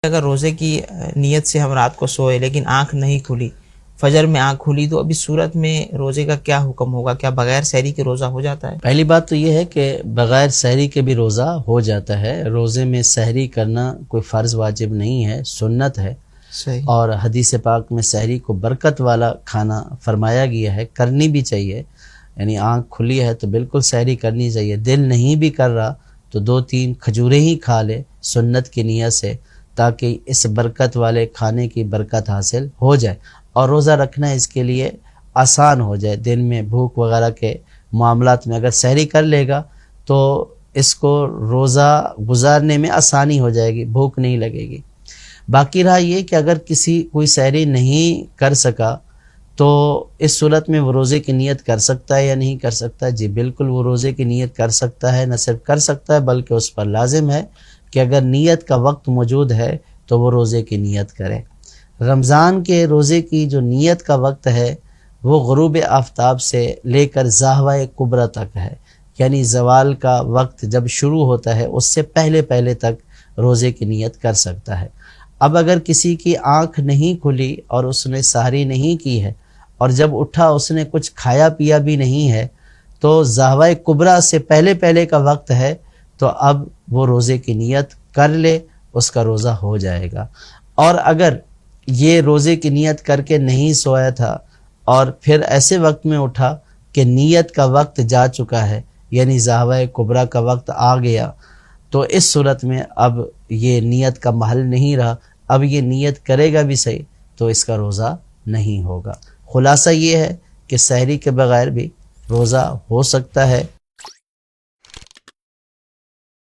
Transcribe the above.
اگر روزے کی نیت سے ہم رات کو سوئے لیکن آنکھ نہیں کھلی، فجر میں آنکھ کھلی، تو ابھی صورت میں روزے کا کیا حکم ہوگا؟ کیا بغیر سحری کے روزہ ہو جاتا ہے؟ پہلی بات تو یہ ہے کہ بغیر سحری کے بھی روزہ ہو جاتا ہے۔ روزے میں سحری کرنا کوئی فرض واجب نہیں ہے، سنت ہے۔ صحیح۔ اور حدیث پاک میں سحری کو برکت والا کھانا فرمایا گیا ہے، کرنی بھی چاہیے۔ یعنی آنکھ کھلی ہے تو بالکل سحری کرنی چاہیے۔ دل نہیں بھی کر رہا تو 2-3 کھجوریں ہی کھا لے سنت کی نیت سے، تاکہ اس برکت والے کھانے کی برکت حاصل ہو جائے، اور روزہ رکھنا اس کے لیے آسان ہو جائے۔ دن میں بھوک وغیرہ کے معاملات میں اگر سحری کر لے گا تو اس کو روزہ گزارنے میں آسانی ہو جائے گی، بھوک نہیں لگے گی۔ باقی رہا یہ کہ اگر کوئی سحری نہیں کر سکا تو اس صورت میں وہ روزے کی نیت کر سکتا ہے یا نہیں کر سکتا؟ جی بالکل وہ روزے کی نیت کر سکتا ہے، نہ صرف کر سکتا ہے بلکہ اس پر لازم ہے کہ اگر نیت کا وقت موجود ہے تو وہ روزے کی نیت کرے۔ رمضان کے روزے کی جو نیت کا وقت ہے وہ غروب آفتاب سے لے کر ظاہرہ کبریٰ تک ہے، یعنی زوال کا وقت جب شروع ہوتا ہے اس سے پہلے تک روزے کی نیت کر سکتا ہے۔ اب اگر کسی کی آنکھ نہیں کھلی اور اس نے سحری نہیں کی ہے اور جب اٹھا اس نے کچھ کھایا پیا بھی نہیں ہے تو ظاہرہ کبریٰ سے پہلے کا وقت ہے، تو اب وہ روزے کی نیت کر لے، اس کا روزہ ہو جائے گا۔ اور اگر یہ روزے کی نیت کر کے نہیں سویا تھا اور پھر ایسے وقت میں اٹھا کہ نیت کا وقت جا چکا ہے، یعنی ظاہرہ کبریٰ کا وقت آ گیا، تو اس صورت میں اب یہ نیت کا محل نہیں رہا، اب یہ نیت کرے گا بھی صحیح تو اس کا روزہ نہیں ہوگا۔ خلاصہ یہ ہے کہ سحری کے بغیر بھی روزہ ہو سکتا ہے۔